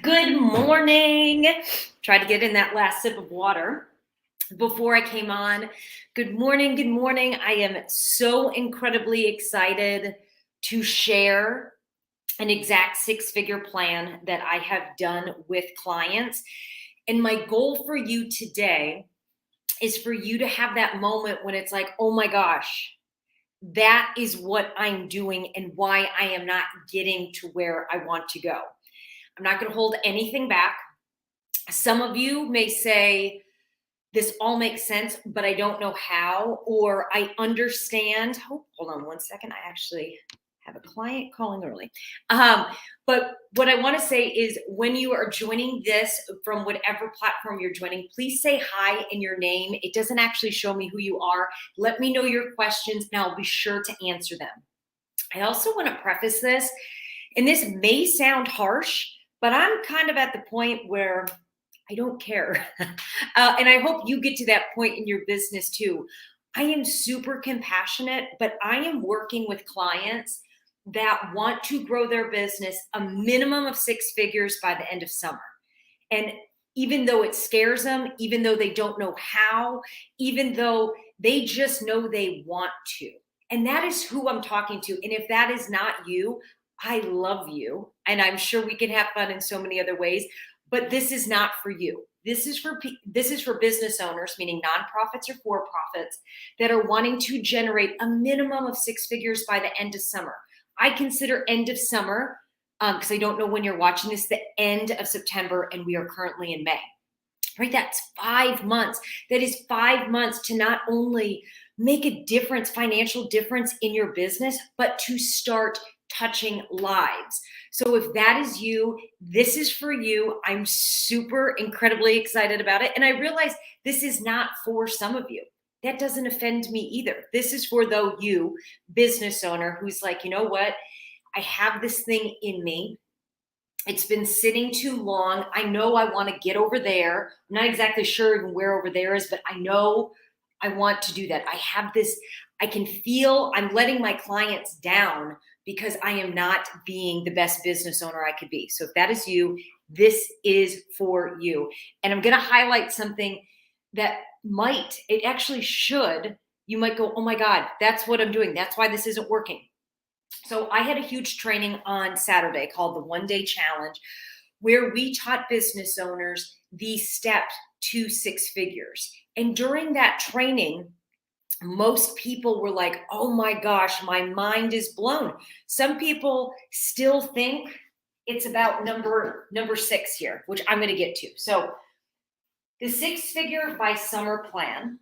Good morning. Tried to get in that last sip of water before I came on. Good morning. Good morning. I am so incredibly excited to share an exact six-figure plan that I have done with clients. And my goal for you today is for you to have that moment when it's like, oh my gosh, that is what I'm doing and why I am not getting to where I want to go. I'm not going to hold anything back. Some of you may say, this all makes sense, but I don't know how, or I understand. Oh, hold on one second. I actually have a client calling early. But what I want to say is when you are joining this from whatever platform you're joining, please say hi in your name. It doesn't actually show me who you are. Let me know your questions and I'll be sure to answer them. I also want to preface this, and this may sound harsh, but I'm kind of at the point where I don't care. And I hope you get to that point in your business too. I am super compassionate, but I am working with clients that want to grow their business a minimum of six figures by the end of summer. And even though it scares them, even though they don't know how, even though they just know they want to. And that is who I'm talking to. And if that is not you, I love you. And I'm sure we can have fun in so many other ways, but this is not for you. This is for business owners, meaning nonprofits or for-profits that are wanting to generate a minimum of six figures by the end of summer. I consider end of summer, because I don't know when you're watching this, the end of September, and we are currently in May. Right? That's 5 months. That is 5 months to not only make a difference, financial difference in your business, but to start touching lives. So if that is you, this is for you. I'm super incredibly excited about it. And I realize this is not for some of you. That doesn't offend me either. This is for you, business owner, who's like, you know what? I have this thing in me. It's been sitting too long. I know I want to get over there. I'm not exactly sure even where over there is, but I know I want to do that. I have this, I can feel I'm letting my clients down because I am not being the best business owner I could be. So if that is you, this is for you. And I'm going to highlight something that it actually should, you might go, oh my God, that's what I'm doing. That's why this isn't working. So I had a huge training on Saturday called the One Day Challenge, where we taught business owners the steps to six figures. And during that training, most people were like, oh my gosh, my mind is blown. Some people still think it's about number 6 here, which I'm going to get to. So the six figure by summer plan,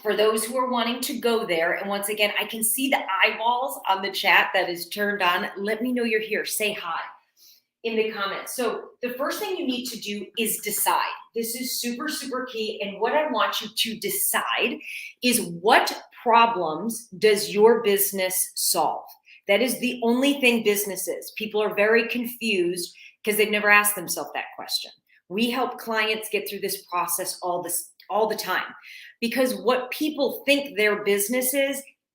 for those who are wanting to go there, and once again, I can see the eyeballs on the chat that is turned on. Let me know you're here. Say hi in the comments. So the first thing you need to do is decide. This is super, super key. And what I want you to decide is, what problems does your business solve? That is the only thing business is. People are very confused because they've never asked themselves that question. We help clients get through this process all the time, because what people think their business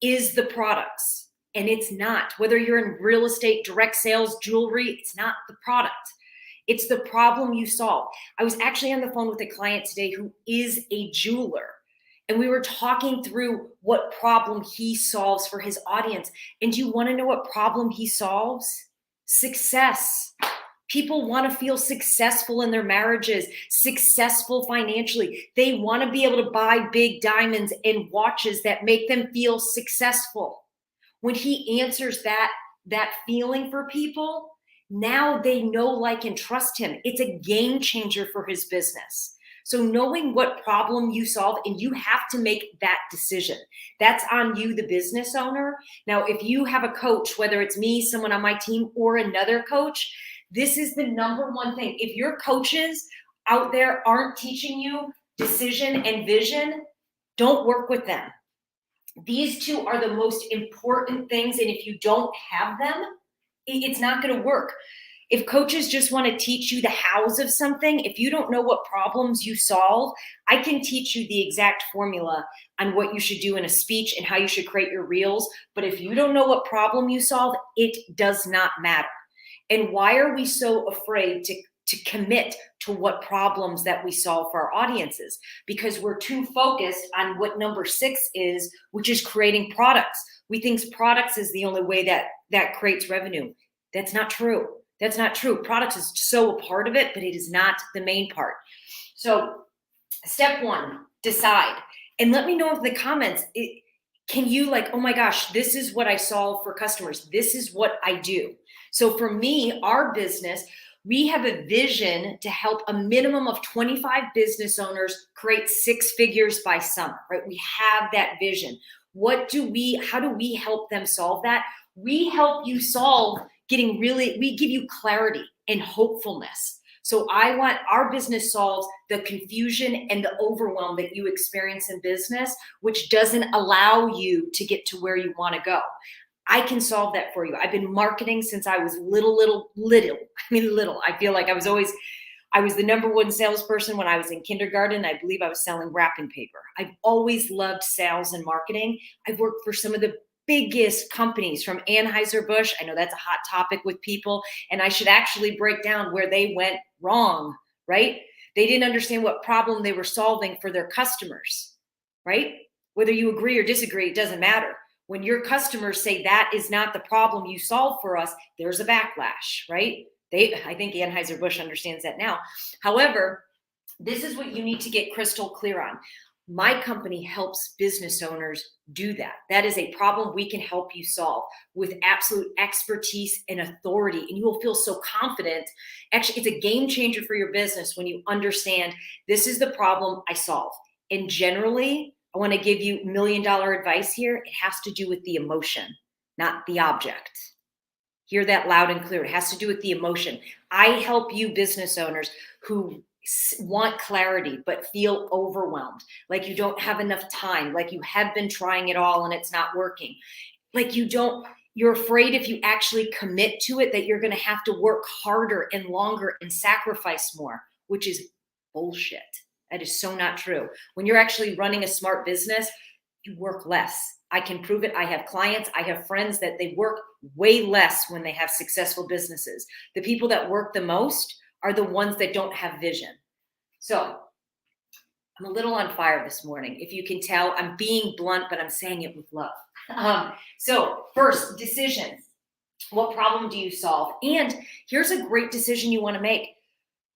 is the products, and it's not. Whether you're in real estate, direct sales, jewelry, it's not the product. It's the problem you solve. I was actually on the phone with a client today who is a jeweler, and we were talking through what problem he solves for his audience. And do you want to know what problem he solves? Success. People want to feel successful in their marriages, successful financially. They want to be able to buy big diamonds and watches that make them feel successful. When he answers that feeling for people, now they know, like, and trust him. It's a game changer for his business. So knowing what problem you solve, and you have to make that decision. That's on you, the business owner. Now, if you have a coach, whether it's me, someone on my team, or another coach, this is the number one thing. If your coaches out there aren't teaching you decision and vision, don't work with them. These two are the most important things. And if you don't have them, it's not going to work. If coaches just want to teach you the hows of something, if you don't know what problems you solve, I can teach you the exact formula on what you should do in a speech and how you should create your reels. But if you don't know what problem you solve, it does not matter. And why are we so afraid to to commit to what problems that we solve for our audiences, because we're too focused on what number 6 is, which is creating products. We think products is the only way that creates revenue. That's not true. That's not true. Products is so a part of it, but it is not the main part. So step 1, decide. And let me know in the comments, can you like, oh my gosh, this is what I solve for customers. This is what I do. So for me, our business, we have a vision to help a minimum of 25 business owners create 6 figures by summer, right? We have that vision. How do we help them solve that? We help you solve we give you clarity and hopefulness. So I want our business solves the confusion and the overwhelm that you experience in business, which doesn't allow you to get to where you want to go. I can solve that for you. I've been marketing since I was little. I feel like I was the number 1 salesperson when I was in kindergarten. I believe I was selling wrapping paper. I've always loved sales and marketing. I've worked for some of the biggest companies from Anheuser-Busch. I know that's a hot topic with people, and I should actually break down where they went wrong, right? They didn't understand what problem they were solving for their customers, right? Whether you agree or disagree, it doesn't matter. When your customers say that is not the problem you solve for us, there's a backlash, right? I think Anheuser-Busch understands that now. However, this is what you need to get crystal clear on. My company helps business owners do that. That is a problem we can help you solve with absolute expertise and authority. And you will feel so confident. Actually, it's a game changer for your business when you understand this is the problem I solve. And generally, I want to give you $1 million advice here. It has to do with the emotion, not the object. Hear that loud and clear. It has to do with the emotion. I help you business owners who want clarity but feel overwhelmed, like you don't have enough time, like you have been trying it all and it's not working, like you're afraid if you actually commit to it that you're going to have to work harder and longer and sacrifice more, which is bullshit. That is so not true. When you're actually running a smart business, you work less. I can prove it. I have clients, I have friends that they work way less when they have successful businesses. The people that work the most are the ones that don't have vision. So I'm a little on fire this morning. If you can tell, I'm being blunt, but I'm saying it with love. So first, decision. What problem do you solve? And here's a great decision you want to make.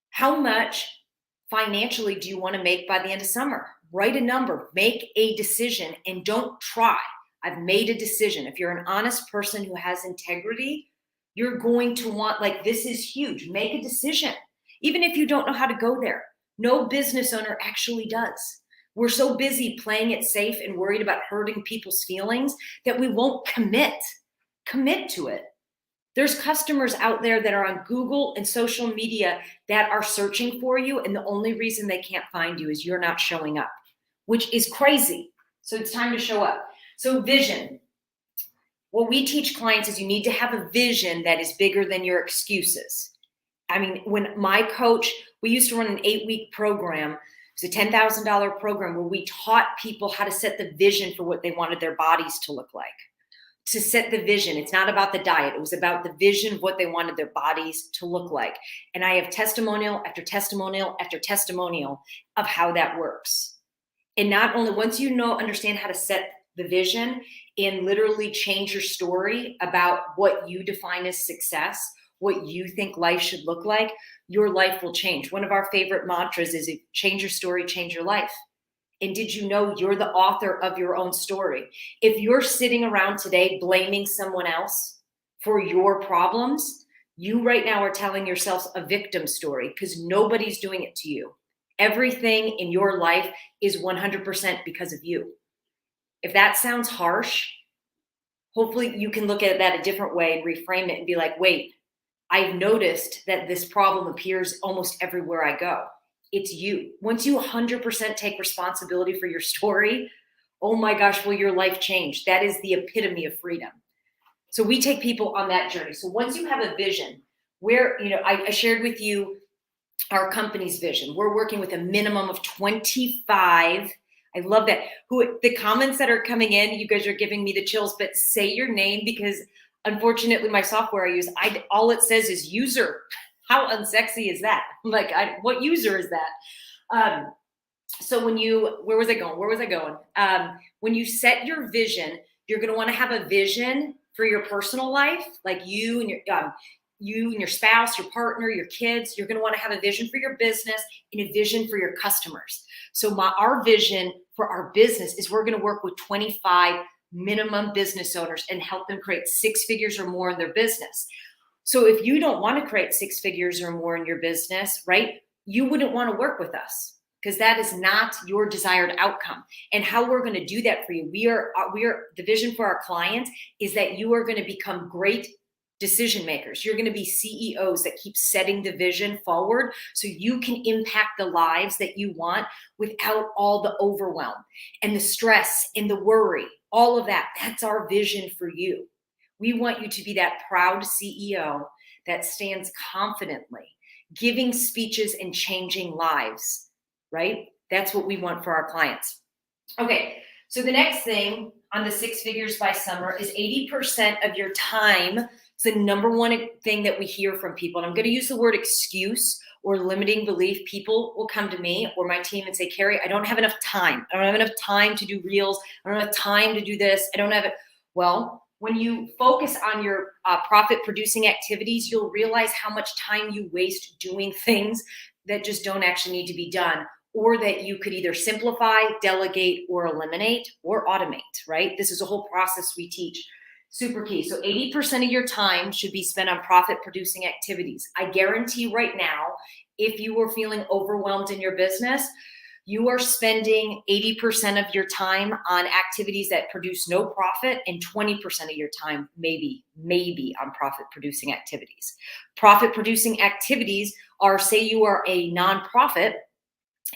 How much financially do you want to make by the end of summer? Write a number, make a decision, and don't try. I've made a decision. If you're an honest person who has integrity, you're going to want, like, this is huge. Make a decision. Even if you don't know how to go there. No business owner actually does. We're so busy playing it safe and worried about hurting people's feelings that we won't commit to it. There's customers out there that are on Google and social media that are searching for you, and the only reason they can't find you is you're not showing up, which is crazy. So it's time to show up. So vision. What we teach clients is you need to have a vision that is bigger than your excuses. I mean, when my coach, we used to run an 8-week program. It was a $10,000 program where we taught people how to set the vision for what they wanted their bodies to look like. To set the vision. It's not about the diet. It was about the vision of what they wanted their bodies to look like. And I have testimonial after testimonial after testimonial of how that works. And not only once you understand how to set the vision and literally change your story about what you define as success, what you think life should look like, your life will change. One of our favorite mantras is change your story, change your life. And did you know you're the author of your own story? If you're sitting around today blaming someone else for your problems, you right now are telling yourself a victim story because nobody's doing it to you. Everything in your life is 100% because of you. If that sounds harsh, hopefully you can look at that a different way and reframe it and be like, wait, I've noticed that this problem appears almost everywhere I go. It's you. Once you 100% take responsibility for your story, oh my gosh, will your life change? That is the epitome of freedom. So we take people on that journey. So once you have a vision, I shared with you our company's vision. We're working with a minimum of 25. I love that. The comments that are coming in, you guys are giving me the chills, but say your name because unfortunately my software I use, all it says is user. How unsexy is that? Like, what user is that? So where was I going? When you set your vision, you're going to want to have a vision for your personal life, like you and your spouse, your partner, your kids. You're going to want to have a vision for your business and a vision for your customers. So our vision for our business is we're going to work with 25 minimum business owners and help them create 6 figures or more in their business. So if you don't want to create 6 figures or more in your business, right, you wouldn't want to work with us, because that is not your desired outcome. And how we're going to do that for you, we are the vision for our clients is that you are going to become great decision makers. You're going to be CEOs that keep setting the vision forward so you can impact the lives that you want without all the overwhelm and the stress and the worry, all of that. That's our vision for you. We want you to be that proud CEO that stands confidently, giving speeches and changing lives, right? That's what we want for our clients. Okay, so the next thing on the 6 figures by summer is 80% of your time. It's the number one thing that we hear from people. And I'm going to use the word excuse or limiting belief. People will come to me or my team and say, Carrie, I don't have enough time. I don't have enough time to do reels. I don't have time to do this. I don't have it. Well, when you focus on your profit producing activities, you'll realize how much time you waste doing things that just don't actually need to be done, or that you could either simplify, delegate, or eliminate, or automate, right? This is a whole process we teach. Super key. So 80% of your time should be spent on profit producing activities. I guarantee right now, if you were feeling overwhelmed in your business, you are spending 80% of your time on activities that produce no profit and 20% of your time maybe on profit producing activities. Profit producing activities are, say you are a nonprofit,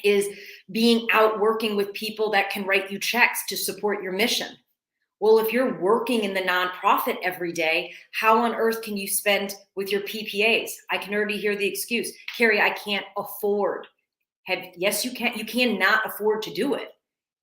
is being out working with people that can write you checks to support your mission. Well, if you're working in the nonprofit every day, how on earth can you spend with your PPAs? I can already hear the excuse, Carrie, I can't afford. Yes, you can. You cannot afford to do it.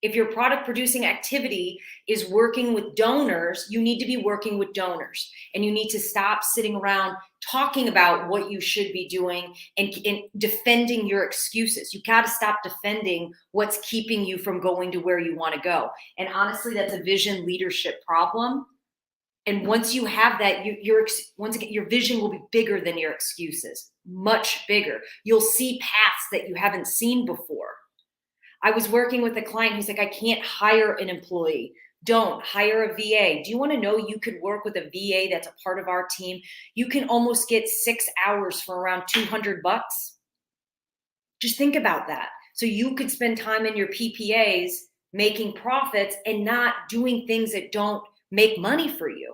If your product producing activity is working with donors, you need to be working with donors, and you need to stop sitting around talking about what you should be doing and defending your excuses. You got to stop defending what's keeping you from going to where you want to go. And honestly, that's a vision leadership problem. And once you have that, once again, your vision will be bigger than your excuses, much bigger. You'll see paths that you haven't seen before. I was working with a client who's like, I can't hire an employee. Don't hire a VA. Do you want to know you could work with a VA that's a part of our team? You can almost get 6 hours for around $200. Just think about that. So you could spend time in your PPAs making profits and not doing things that don't make money for you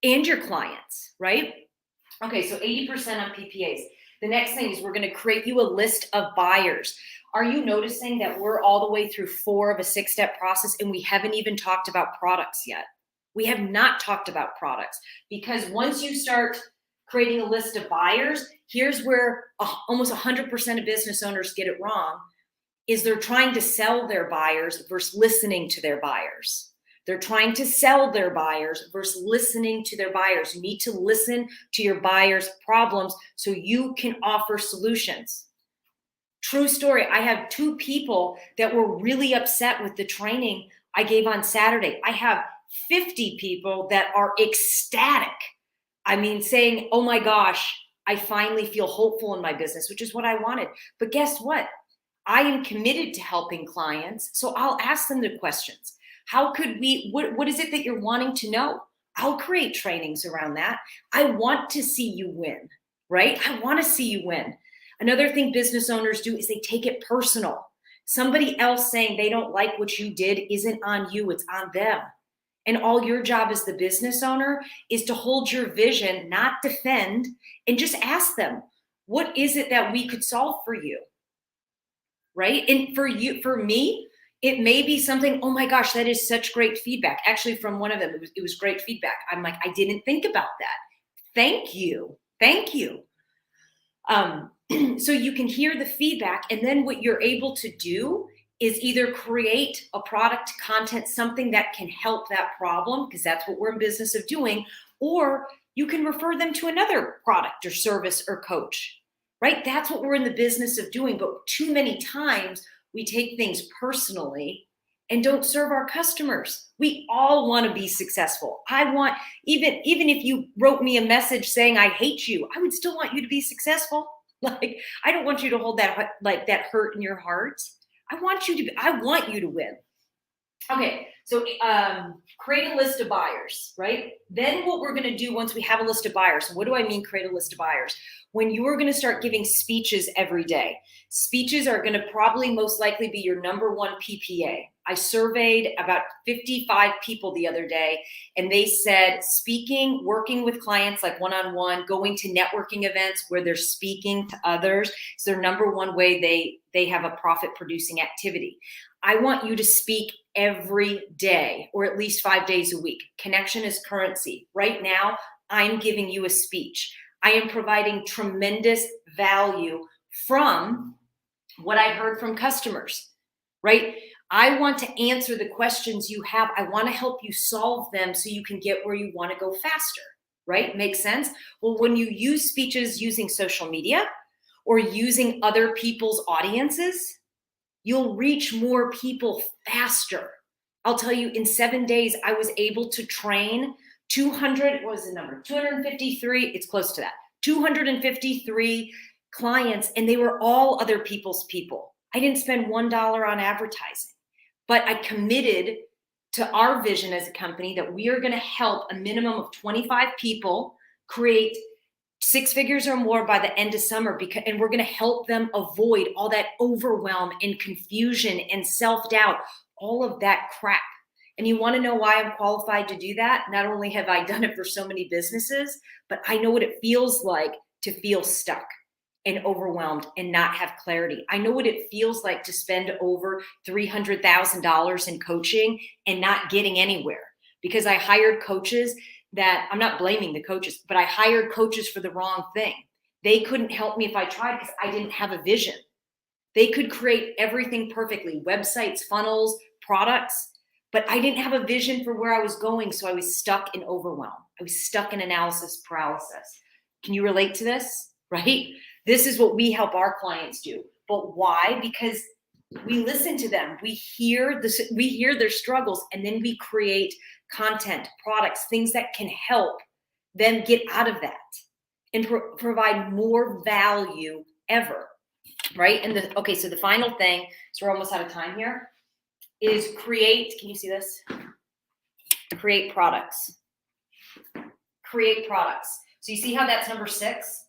and your clients, right? Okay, so 80% on PPAs. The next thing is we're going to create you a list of buyers. Are you noticing that we're all the way through 4 of a 6-step process and we haven't even talked about products yet? We have not talked about products, because once you start creating a list of buyers, here's where almost 100% of business owners get it wrong, is they're trying to sell their buyers versus listening to their buyers. They're trying to sell their buyers versus listening to their buyers. You need to listen to your buyers' problems so you can offer solutions. True story. I have 2 people that were really upset with the training I gave on Saturday. I have 50 people that are ecstatic. I mean, saying, oh my gosh, I finally feel hopeful in my business, which is what I wanted. But guess what? I am committed to helping clients. So I'll ask them the questions. How could what is it that you're wanting to know? I'll create trainings around that. I want to see you win, right? I want to see you win. Another thing business owners do is they take it personal. Somebody else saying they don't like what you did isn't on you, it's on them. And all your job as the business owner is to hold your vision, not defend, and just ask them, what is it that we could solve for you? Right? And for me, it may be something, oh my gosh, that is such great feedback. Actually, from one of them, it was great feedback. I'm like, I didn't think about that. Thank you. Thank you. So you can hear the feedback, and then what you're able to do is either create a product, content, something that can help that problem, because that's what we're in business of doing, or you can refer them to another product or service or coach, right? That's what we're in the business of doing. But too many times we take things personally and don't serve our customers. We all want to be successful. I want, even if you wrote me a message saying I hate you, I would still want you to be successful. Like, I don't want you to hold that, like, that hurt in your heart. I want you to win. Okay, so create a list of buyers, right? Then what we're going to do once we have a list of buyers, what do I mean create a list of buyers? When you are going to start giving speeches every day, speeches are going to probably most likely be your number one PPA. I surveyed about 55 people the other day, and they said speaking, working with clients like one-on-one, going to networking events where they're speaking to others is their number one way they have a profit producing activity. I want you to speak every day, or at least 5 days a week. Connection is currency. Right now, I'm giving you a speech. I am providing tremendous value from what I heard from customers, right? I want to answer the questions you have. I want to help you solve them so you can get where you want to go faster, right? Makes sense? Well, when you use speeches using social media or using other people's audiences, you'll reach more people faster. I'll tell you, in 7 days, I was able to train 200, what was the number? 253, it's close to that. 253 clients, and they were all other people's people. I didn't spend $1 on advertising, but I committed to our vision as a company that we are going to help a minimum of 25 people create 6 figures or more by the end of summer, and we're going to help them avoid all that overwhelm and confusion and self-doubt, all of that crap. And you want to know why I'm qualified to do that? Not only have I done it for so many businesses, but I know what it feels like to feel stuck and overwhelmed and not have clarity. I know what it feels like to spend over $300,000 in coaching and not getting anywhere, because I hired coaches that, I'm not blaming the coaches, but I hired coaches for the wrong thing. They couldn't help me if I tried because I didn't have a vision. They could create everything perfectly, websites, funnels, products, but I didn't have a vision for where I was going. So I was stuck in overwhelm. I was stuck in analysis paralysis. Can you relate to this? Right? This is what we help our clients do. But why? Because we listen to them. We hear their struggles, and then we create content, products, things that can help them get out of that and provide more value ever, right? And so the final thing, so we're almost out of time here, is create, can you see this? Create products. Create products. So you see how that's number 6?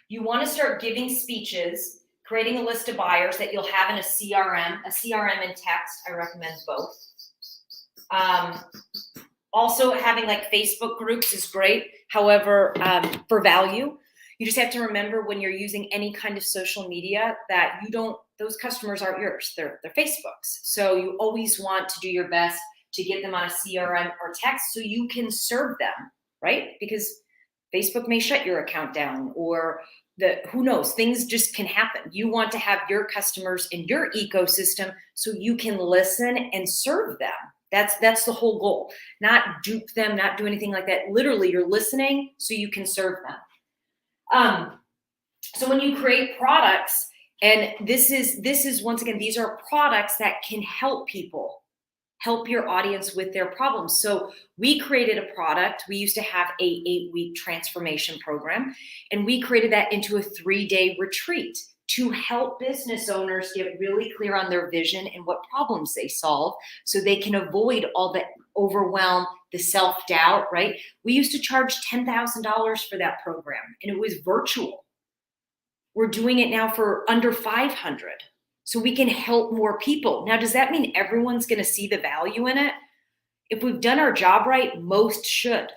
You want to start giving speeches, creating a list of buyers that you'll have in a CRM and text. I recommend both. Also, having like Facebook groups is great. However, for value, you just have to remember when you're using any kind of social media that those customers aren't yours. They're Facebook's. So you always want to do your best to get them on a CRM or text so you can serve them, right? Because Facebook may shut your account down, or who knows, things just can happen. You want to have your customers in your ecosystem so you can listen and serve them. That's the whole goal. Not dupe them, not do anything like that. Literally, you're listening so you can serve them. So when you create products, and this is once again, these are products that can help people, help your audience with their problems. So we created a product. We used to have a 8-week transformation program, and we created that into a 3-day retreat to help business owners get really clear on their vision and what problems they solve so they can avoid all the overwhelm, the self-doubt, right? We used to charge $10,000 for that program, and it was virtual. We're doing it now for under 500. So we can help more people. Now, does that mean everyone's going to see the value in it? If we've done our job right, most should.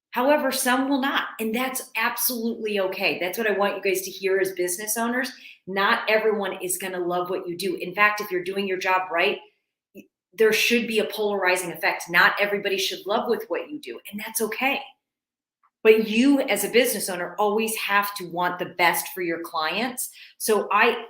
However, some will not, and that's absolutely okay. That's what I want you guys to hear as business owners. Not everyone is going to love what you do. In fact, if you're doing your job right, there should be a polarizing effect. Not everybody should love with what you do, and that's okay. But you as a business owner always have to want the best for your clients. So I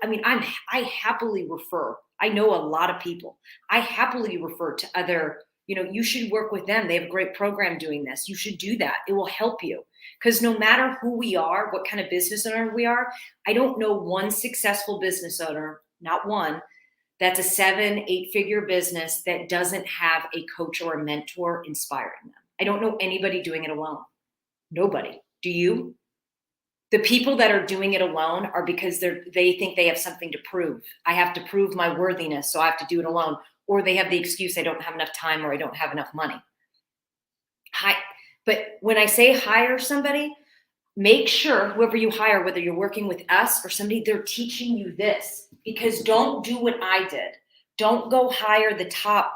happily refer. I know a lot of people. I happily refer to other You should work with them. They have a great program doing this. You should do that. It will help you. Because no matter who we are, what kind of business owner we are, I don't know one successful business owner, not one, that's a 7-8 figure business that doesn't have a coach or a mentor inspiring them. I don't know anybody doing it alone. Nobody. Do you? The people that are doing it alone are because they think they have something to prove. I have to prove my worthiness, so I have to do it alone. Or they have the excuse, I don't have enough time or I don't have enough money. But when I say hire somebody, make sure whoever you hire, whether you're working with us or somebody, they're teaching you this. Because don't do what I did. Don't go hire the top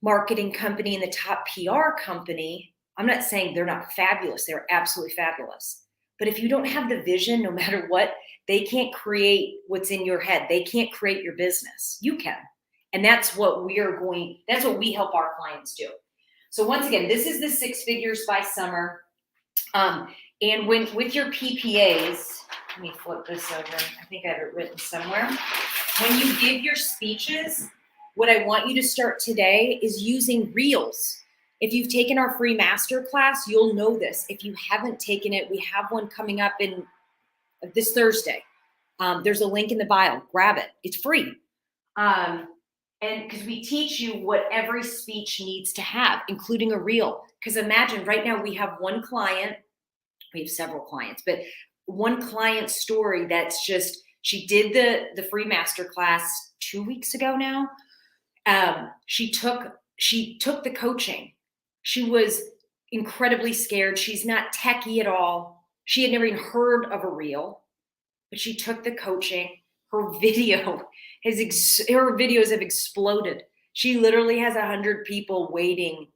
marketing company and the top PR company. I'm not saying they're not fabulous. They're absolutely fabulous. But if you don't have the vision, no matter what, they can't create what's in your head. They can't create your business. You can. And that's what we help our clients do. So once again, this is the 6 figures by summer. And with your PPAs, let me flip this over. I think I have it written somewhere. When you give your speeches, what I want you to start today is using Reels. If you've taken our free masterclass, you'll know this. If you haven't taken it, we have one coming up in this Thursday. There's a link in the bio. Grab it. It's free. And because we teach you what every speech needs to have, including a reel. Because imagine right now we have one client, we have several clients, but one client story that's just, she did the free masterclass 2 weeks ago now. She took the coaching. She was incredibly scared. She's not techie at all. She had never even heard of a reel, but she took the coaching. Her videos have exploded. She literally has 100 people waiting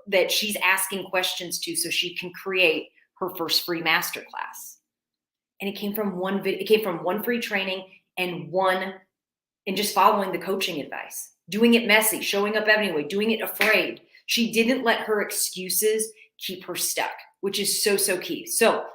that she's asking questions to so she can create her first free masterclass. And it came from one video, it came from one free training and just following the coaching advice, doing it messy, showing up anyway, doing it afraid. She didn't let her excuses keep her stuck, which is so, so key. So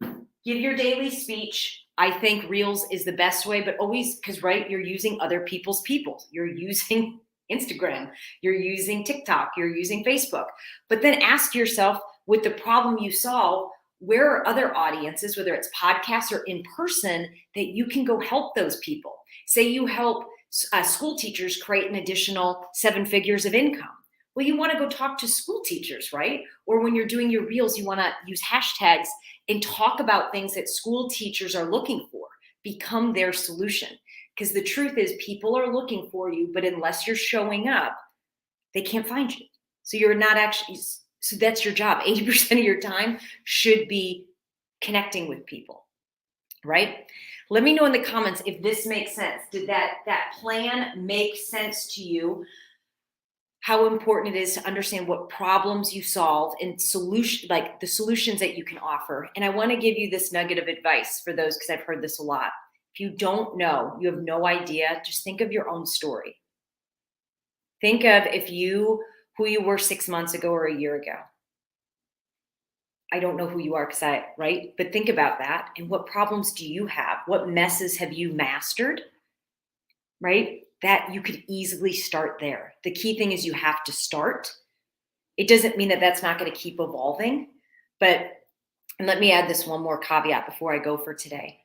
give your daily speech. I think Reels is the best way, but always, because right, you're using other people's people. You're using Instagram, you're using TikTok, you're using Facebook. But then ask yourself, with the problem you solve, where are other audiences, whether it's podcasts or in person, that you can go help those people? Say you help school teachers create an additional 7 figures of income. Well, you want to go talk to school teachers, right? Or when you're doing your Reels, you want to use hashtags and talk about things that school teachers are looking for. Become their solution. Because the truth is, people are looking for you, but unless you're showing up, they can't find you. So you're not actually, so that's your job. 80% of your time should be connecting with people, right? Let me know in the comments if this makes sense. Did that plan make sense to you? How important it is to understand what problems you solve and the solutions that you can offer. And I want to give you this nugget of advice for those, because I've heard this a lot. If you don't know, you have no idea, just think of your own story. Think of who you were 6 months ago or a year ago. I don't know who you are right? But think about that. And what problems do you have? What messes have you mastered, right? That you could easily start there. The key thing is you have to start. It doesn't mean that that's not going to keep evolving, and let me add this one more caveat before I go for today.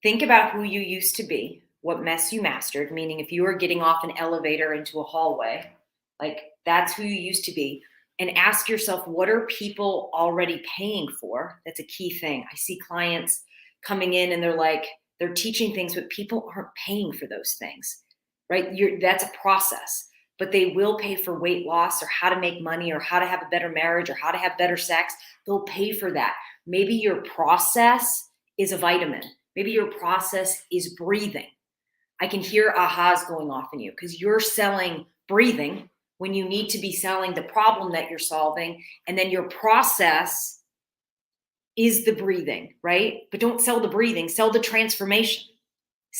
Think about who you used to be, what mess you mastered, meaning if you were getting off an elevator into a hallway, like that's who you used to be, and ask yourself, what are people already paying for? That's a key thing. I see clients coming in and they're teaching things, but people aren't paying for those things. Right? That's a process, but they will pay for weight loss or how to make money or how to have a better marriage or how to have better sex. They'll pay for that. Maybe your process is a vitamin. Maybe your process is breathing. I can hear ahas going off in you because you're selling breathing when you need to be selling the problem that you're solving. And then your process is the breathing, right? But don't sell the breathing, sell the transformation.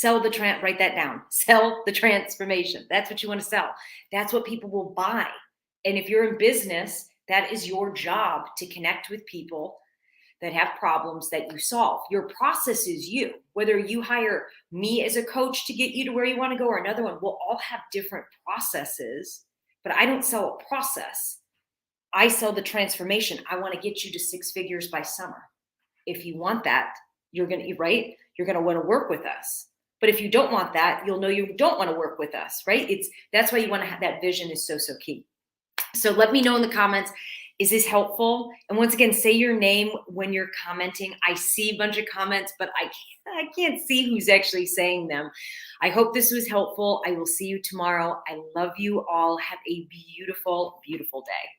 Write that down. Sell the transformation. That's what you want to sell. That's what people will buy. And if you're in business, that is your job to connect with people that have problems that you solve. Your process is you. Whether you hire me as a coach to get you to where you want to go or another one, we'll all have different processes. but I don't sell a process. I sell the transformation. I want to get you to 6 figures by summer. If you want that, you're going to, right? You're going to want to work with us. But if you don't want that, you'll know you don't want to work with us, right? That's why you want to have that vision is so, so key. So let me know in the comments, is this helpful? And once again, say your name when you're commenting. I see a bunch of comments, but I can't see who's actually saying them. I hope this was helpful. I will see you tomorrow. I love you all. Have a beautiful, beautiful day.